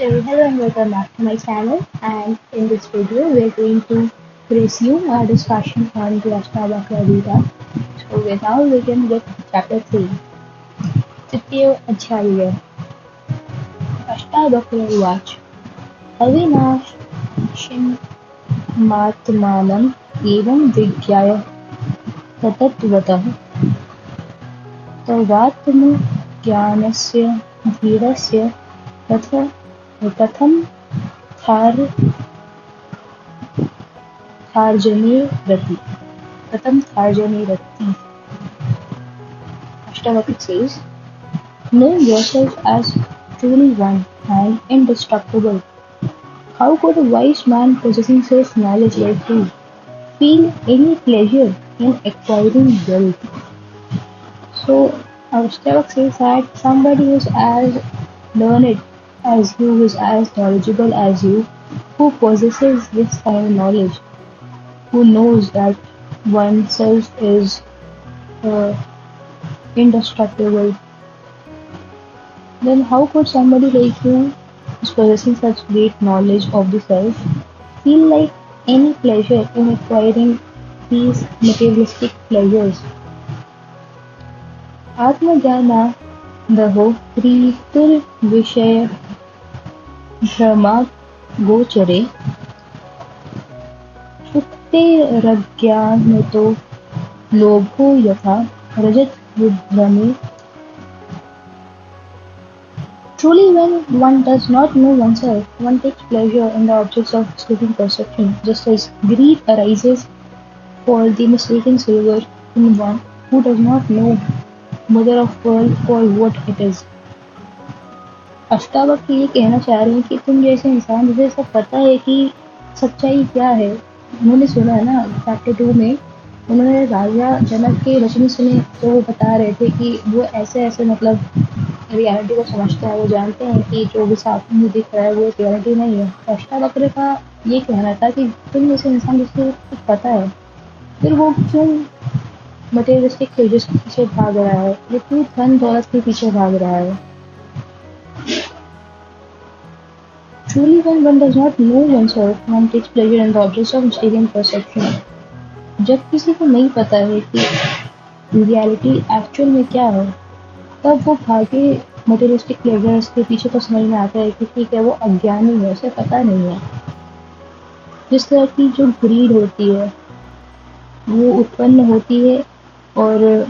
So hello and welcome back to my channel, and in this video we are going to resume our discussion on the Ashtavakra Gita. So we now begin with chapter 3. तृतीय अध्याय अष्टावक्र उवाच अविनाशिमात्मानम् एवं विज्ञाय ततत्त्वतः तवात्मज्ञानस्य धीरस्य तथा कथं थार्जने रति कथं थार्जने रति Ashtavakra says, know yourself as truly one and indestructible. How could a wise man possessing such knowledge like you feel any pleasure in acquiring wealth? So, Ashtavakra says that somebody who is as learned as you, who is as knowledgeable as you, who possesses this kind of knowledge, who knows that oneself is uh, indestructible, then how could somebody like you, who's possessing such great knowledge of the self, feel like any pleasure in acquiring these materialistic pleasures? आत्मज्ञानादहो प्रीतिर्विषयभ्रमागोचरे शुक्तेरज्ञानतो लोभो यथा रजतविभ्रमे. Truly, when one does not know oneself, one takes pleasure in the objects of mistaken perception, just as greed arises for the mistaken silver in one who does not know mother of pearl for what it is. Ashtavakra ये कहना चाह रहे हैं कि तुम जैसे इंसान जिसे सब पता है कि सच्चाई क्या है. उन्होंने सुना है ना, चैप्टर 2 में उन्होंने राजा जनक के वचन सुने तो वो बता रहे थे कि वो ऐसे ऐसे मतलब रियलिटी को समझते हैं. वो जानते हैं कि जो भी साथ में दिख रहा है वो रियलिटी नहीं है. अष्टावक्र का ये कहना था कि तुम जैसे इंसान जिसको कुछ पता है, फिर वो क्यों मटेरियलिस्टिक प्लेजर्स के पीछे भाग रहा है, ये क्यों धन दौलत के पीछे भाग रहा है. Truly, when one does not know oneself, one takes pleasure in the objects of mistaken perception. जब किसी को नहीं पता है कि रियलिटी एक्चुअल में क्या है, तब वो भागे मटेरियलिस्टिक प्लेजर्स के पीछे. तो समझ में आता है कि ठीक है, वो अज्ञानी है, उसे पता नहीं है. जिस तरह की जो ग्रीड होती है वो उत्पन्न होती है और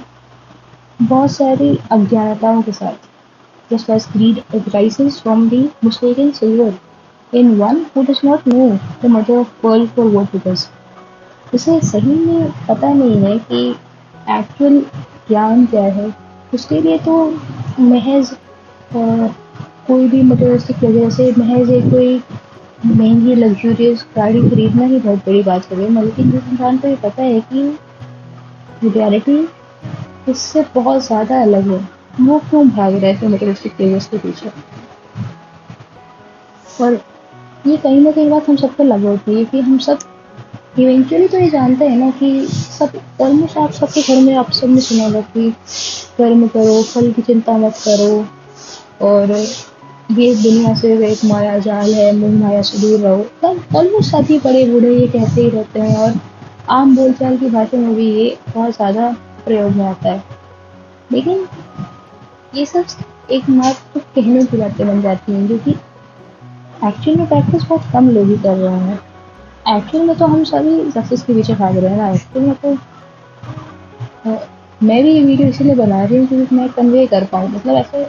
बहुत सारी अज्ञानताओं के साथ. Just as greed arises from the mistaken silver in one who does not know the mother of pearl for what it is. उसे सही में पता नहीं है कि एक्चुअल ज्ञान क्या है. उसके लिए तो महज कोई भी मटेरियलिस्टिक प्लेजर से महज एक कोई महंगी लग्जूरियस गाड़ी खरीदना ही बहुत बड़ी बात है. लेकिन जिस इंसान को ये पता है कि रियलिटी इससे बहुत ज़्यादा अलग है, वो क्यों भाग रहे थे मटेरियलिस्टिक प्लेजर्स के पीछे. और ये कहीं ना कहीं बात हम सब पर लागू होती है कि हम सब इवेंचुअली तो ये जानते हैं ना कि सब ऑलमोस्ट आप सबके घर में आप सबने सुना होगा कि कर्म करो, फल की चिंता मत करो, और ये दुनिया से एक माया जाल है, मोह माया से दूर रहो. तब ऑलमोस्ट सभी बड़े बूढ़े ये कहते ही रहते हैं, और आम बोलचाल की भाषा में भी ये बहुत ज़्यादा प्रयोग में आता है. लेकिन ये सब एक मात्र कहने की बातें बन जाती हैं, क्योंकि एक्चुअल में प्रैक्टिस बहुत कम लोग ही कर रहे हैं. एक्चुअल में तो हम सभी सक्सेस के पीछे भाग रहे हैं ना. एक्चुअल में तो मैं भी ये वीडियो इसीलिए बना रही हूँ क्योंकि मैं कन्वे कर पाऊँ. मतलब ऐसे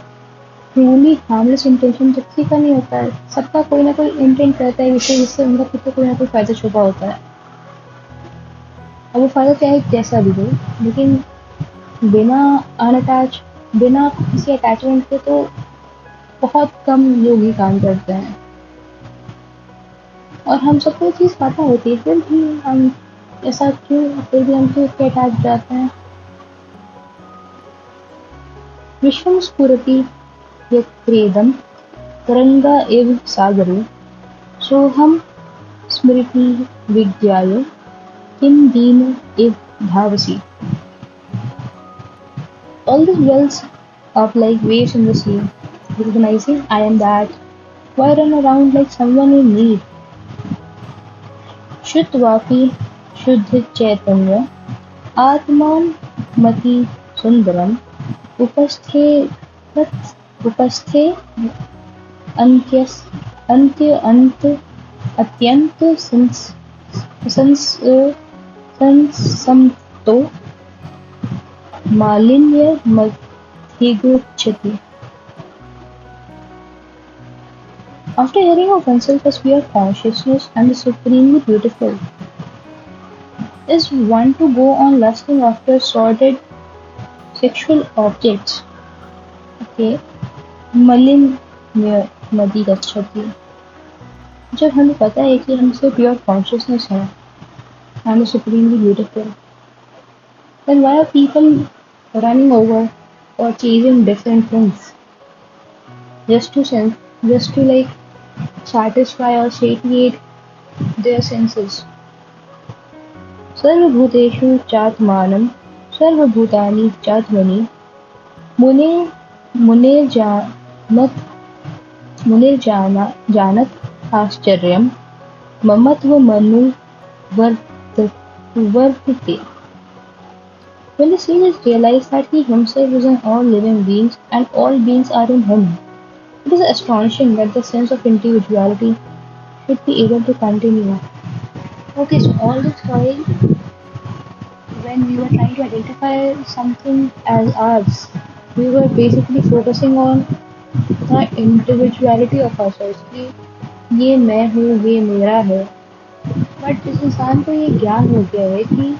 ट्रूली हार्मलेस इंटेंशन तो किसी का नहीं होता है. सबका कोई ना कोई इंटेंट रहता है विषय जिससे उनका खुद को कोई ना कोई फ़ायदा छुपा होता है. अब वो फ़ायदा चाहे कैसा भी हो, लेकिन बिना अनअटैच, बिना किसी अटैचमेंट के तो बहुत कम लोग ही काम करते हैं. और हम सबको ये चीज़ पता होती है, फिर भी हम ऐसा क्यों, फिर भी हम क्यों इसके अटैच जाते हैं. विश्वं स्फुरति यत्रेदं तरंगा इव सागरे सोऽहं स्मृति विज्ञाय किं दीन इव धावसि. All these wells of like waves in the sea, recognizing I am that Why run around like someone in need? शुद्धवापी शुद्ध चैतन्य आत्मान मति सुंदरम उपस्थे उपस्थे अंत्य अंत्य अंत अत्यंत sons संसमतो मालिन्य मधिगच्छति. After hearing of oneself as pure consciousness and the supremely beautiful, is one to go on lusting after sordid sexual objects? Okay, malinnya madi gacchati. जब हमें पता है कि हमसे प्योर कॉन्शियसनेस है and is supremely beautiful, then why are people running over or chasing different things just to just to like satisfy or satiate their senses? सर्वभूतेषु चात्मानं सर्वभूतानि चात्मनि मुने मुनिर्जानत् आश्चर्यं ममत्वमनुवर्तते. When the sage realized that he himself is in all living beings and all beings are in him, it is astonishing that the sense of individuality should be able to continue. Okay, so all this while, when we were trying to identify something as ours, we were basically focusing on the individuality of ourselves कि ये मैं हूँ, ये मेरा है. But इस इंसान को ये ज्ञान हो गया है कि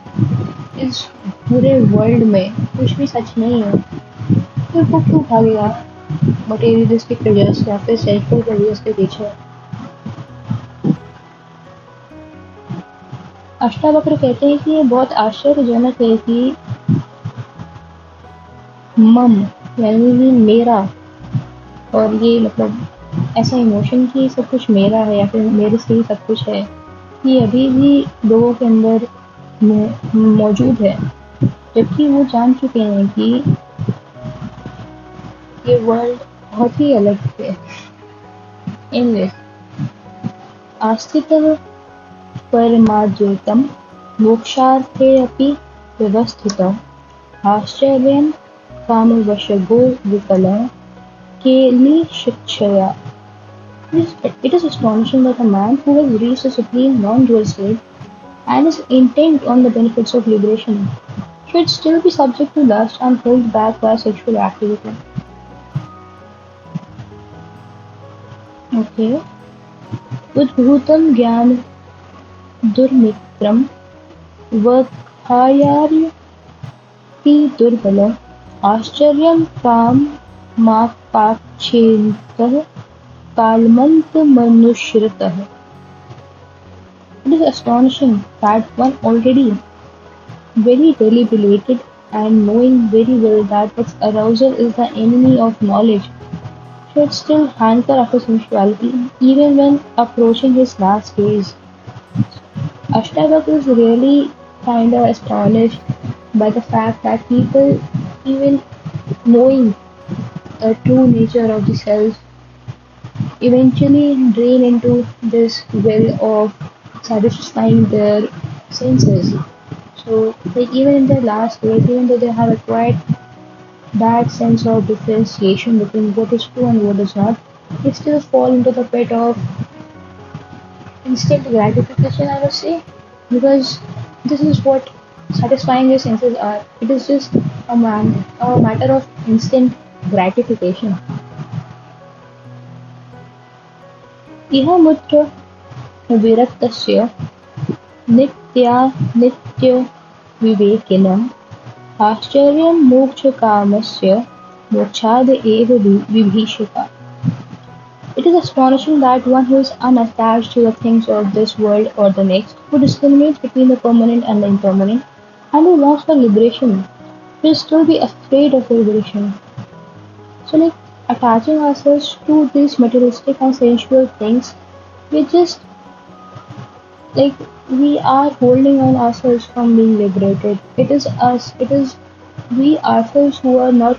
इस पूरे वर्ल्ड में कुछ भी सच नहीं है, फिर वो क्यों भागेगा मटेरियलिस्टिक प्लेजर्स या फिर सेक्सुअल प्लेजर्स के पीछे. अष्टावक्र कहते हैं कि ये बहुत आश्चर्यजनक है कि मम यानी मेरा, और ये मतलब ऐसा इमोशन कि सब कुछ मेरा है या फिर मेरे से ही सब कुछ है, ये अभी भी लोगों के अंदर मौजूद है, जबकि वो जान चुके हैं कि ये वर्ल्ड बहुत ही अलग है. इनलेस आस्थितः परमाद्वैतं मोक्षार्थे अपि व्यवस्थितम् आश्चर्यं कामवशगो विकलः केलिशिक्षया. It is astonishing that a man who has reached a supreme non-dual state and is intent on the benefits of liberation should still be subject to lust and held back by sexual activity. Okay. उद्भूतं ज्ञान दुर्मित्रं वधार्यापि दुर्बलम् आश्चर्यं काममापाक्षेन्तः कालमन्तमनुसृतः. It is astonishing that one already very deliberated and knowing very well that its arousal is the enemy of knowledge should still hanker after sensuality even when approaching his last days. Ashtavakra is really kind of astonished by the fact that people, even knowing the true nature of the self, eventually drain into this well of satisfying their senses. So, like even in their last days, even though they have acquired that sense of differentiation between what is true and what is not, they still fall into the pit of instant gratification, I would say, because this is what satisfying your senses are. It is just a matter of instant gratification. इह मुत्र विरक्तस्य नित्य विवेकिनम् आश्चर्यं मोक्षकामस्य मोक्षाद एव विभीषिका. It is astonishing that one who is unattached to the things of this world or the next, who discriminates between the permanent and the impermanent, and who longs for liberation, will still be afraid of liberation. So, like attaching ourselves to these materialistic and sensual things, we just like we are holding on ourselves from being liberated. It is us, it is we ourselves who are not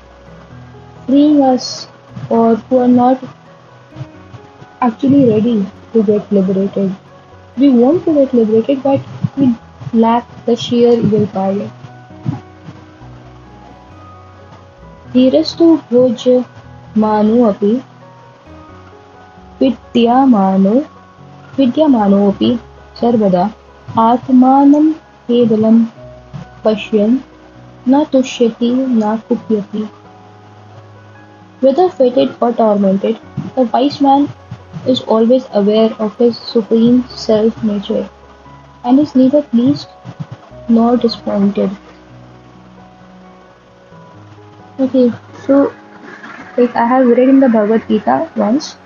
freeing us, or who are not actually ready to get liberated. We want to get liberated, but we lack the sheer willpower. धीरस्तु भोज मानो अपि विद्यमानो विद्यमानोऽपि सर्वदा आत्मानं केवलं पश्यन् न तुष्यति न कुप्यति. Whether fated or tormented, the wise man is always aware of his supreme self nature and is neither pleased nor disappointed. Okay, so like I have read in the Bhagavad Gita once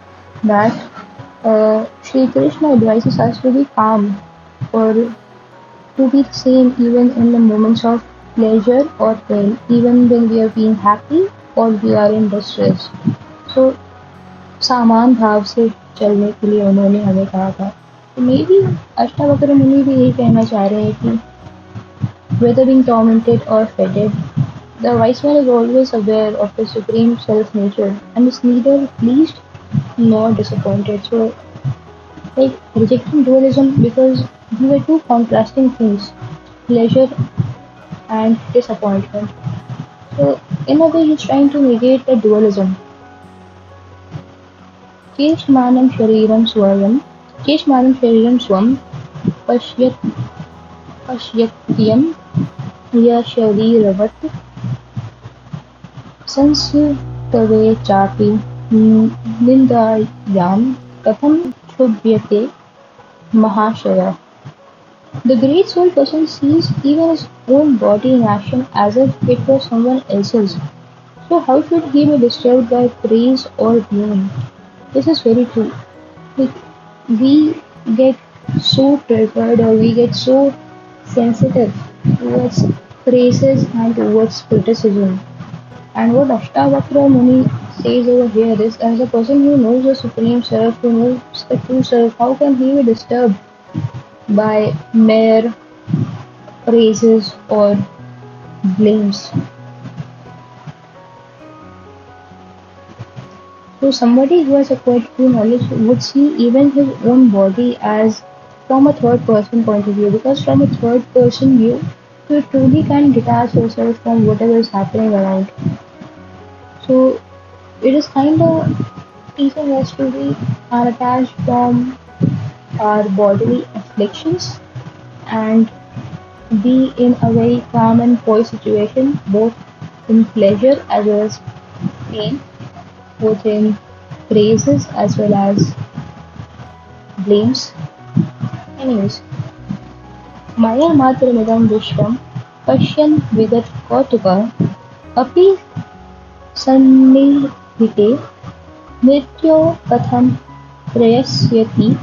that Sri Krishna advises us to be calm or to be the same even in the moments of pleasure or pain, even when we are being happy or we are in distress. So सामान भाव से चलने के लिए उन्होंने हमें कहा था. तो मे बी अष्टावक्र मुनि भी यही कहना चाह रहे हैं कि whether being tormented or fettered, the wise man is always aware of the supreme self nature and is neither pleased nor disappointed. So, like rejecting dualism because these are two contrasting things, pleasure and disappointment. So, in a way, he's trying to negate the dualism. केशमानं शरीरं स्वयं केशमानं शरीरं स्वं पश्यत्यं यशरीरवत् संस्तवे चापि निन्दायां कथं क्षुभ्यते महाशय. The great soul person sees even his own body in action as if it was someone else's. So how should he be disturbed by praise or blame? This is very true. Like, we get so triggered or we get so sensitive towards praises and towards criticism. And what Ashtavakra Muni says over here is, as a person who knows the Supreme Self, who knows the true Self, how can he be disturbed by mere praises or blames? So somebody who has acquired true knowledge would see even his own body as from a third person point of view, because from a third person view you truly can detach yourself from whatever is happening around. So it is kind of teaching us to be unattached from our bodily afflictions and be in a very calm and poised situation, both in pleasure as well as pain, both in praises as well as blames. Anyways, Maya Matramidam Vishwam Pashyan Vigat Kautuka Api Sannihite Nityo Katham Prayasyati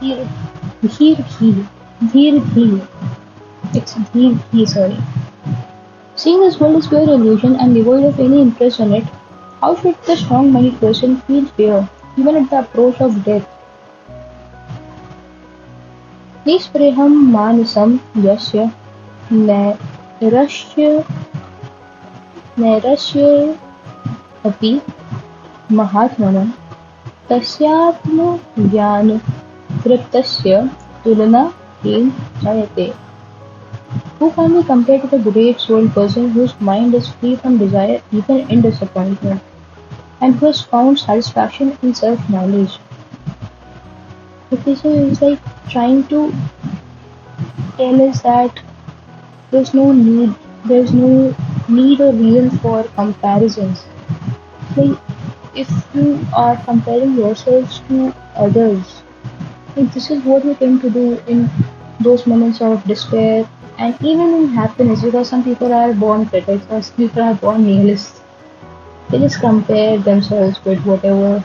Dhir It's Dhir, sorry. Seeing this world is pure illusion and devoid of any interest in it, how should the strong-minded person feel fear, even at the approach of death? निःस्पृहं मानसं यस्य नैराश्येऽपि महात्मनं तस्यात्मज्ञानतृप्तस्य तुलना किं जायते. Who can be compared to the great soul person whose mind is free from desire even in disappointment, and who has found satisfaction in self-knowledge? Okay, so it's like trying to tell us that there's no need or reason for comparisons. Like if you are comparing yourselves to others, like this is what we tend to do in those moments of despair and even in happiness, because some people are born critics or some people are born nihilists. They just compare themselves with whatever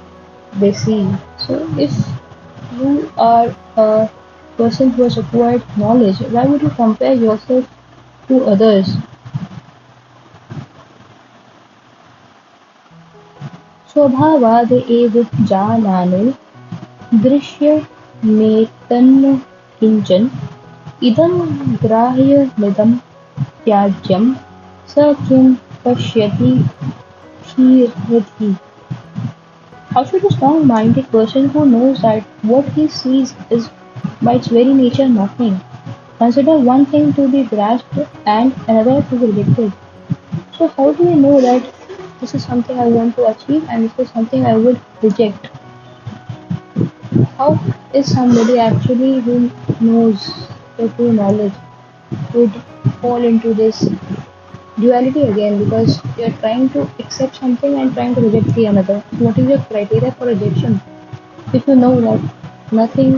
they see. So if you are a person who has acquired knowledge, why would you compare yourself to others? स्वभावाद एव जानानो दृश्यमेतन्न किंचन इदं ग्राह्यमिदं त्याज्यं स किं पश्यति क्षीरधि. How should a strong minded person who knows that what he sees is by its very nature nothing consider one thing to be grasped and another to be rejected? So, how do we know that this is something I want to achieve and this is something I would reject? How is somebody actually who knows the true knowledge would fall into this duality again because you're trying to accept something and trying to reject the another? What is your criteria for rejection? If you know that nothing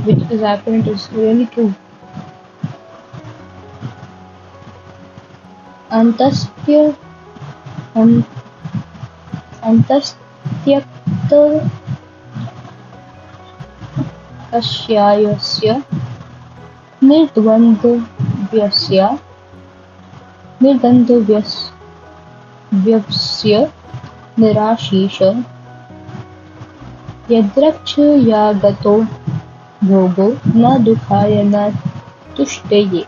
which is apparent is really true. Antastya an- Antastyakta कस्यायस्य निर्द्वन्द्वस्य निर्द्वन्द्वस्य निराशीष यद्रक्षयागतो भोगो न दुःखाय न तुष्टये.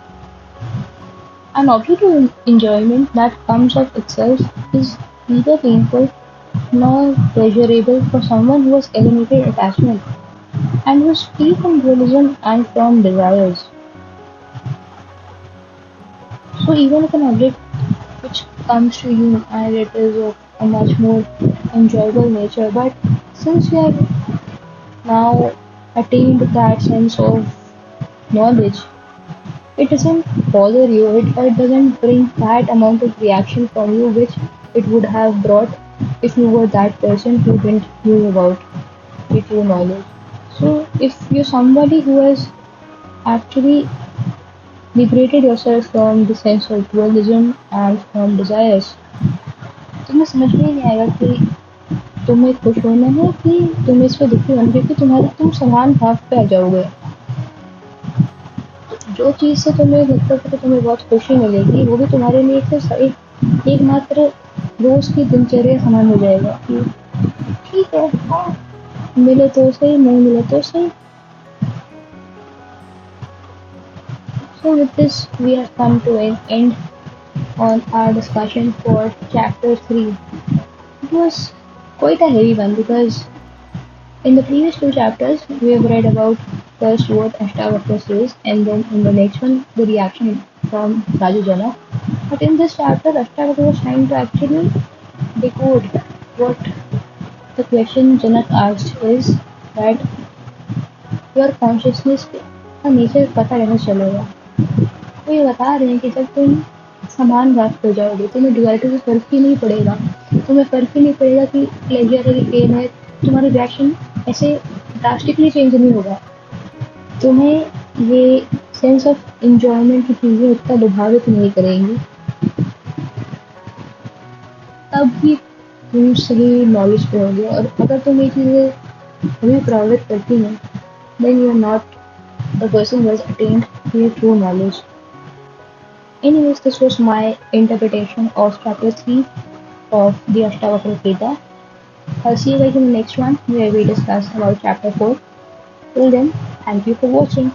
An object of enjoyment that comes of itself is neither painful nor pleasurable for someone who has eliminated attachment and who is free from dualism and from desires. So even if an object which comes to you and it is of a much more enjoyable nature, but since you have now attained that sense of knowledge, it doesn't bother you, it doesn't bring that amount of reaction from you which it would have brought if you were that person who didn't knew about the true knowledge. So if you're somebody who has actually liberated yourself from the sense of dualism and from desires, तुम्हें समझ में ही नहीं आएगा कि तुम्हें खुश होना है कि तुम्हें इस पर दुखी होना है क्योंकि तुम समान भाव पे आ जाओगे. जो चीज़ से तुम्हें लगता है कि तुम्हें बहुत खुशी मिलेगी वो भी तुम्हारे लिए एक मात्र रोज की दिनचर्या समान हो जाएगा कि ठीक है हाँ मिले तो सही नहीं मिले तो सही. So with this we have come to an end on our discussion for chapter 3. It was quite a heavy one because in the previous two chapters we have read about first what Ashtavakra says and then in the next one the reaction from Raju Jana. But in this chapter Ashtavakra was trying to actually decode what the question Janak asked is that your consciousness का nature पता रहना चलेगा. तो ये बता रहे हैं कि जब तुम समान प्राप्त हो जाओगे तुम्हें डुअलिटी से फर्क ही नहीं पड़ेगा. तुम्हें फर्क ही नहीं पड़ेगा कि प्लेजर है कि पेन है. तुम्हारा रिएक्शन ऐसे ड्रास्टिकली चेंज नहीं होगा. तुम्हें ये सेंस ऑफ इंजॉयमेंट की चीज़ें उतना लुभावित नहीं करेंगी. तब भी तुम सही नॉलेज पे होगे और अगर तुम ये चीज़ें अभी प्रभावित करती हैं then you are not the person who has attained your true knowledge. Anyways, this was my interpretation of chapter 3 of the Ashtavakra Gita. I'll see you guys in the next one where we discuss about chapter 4. Till then, thank you for watching.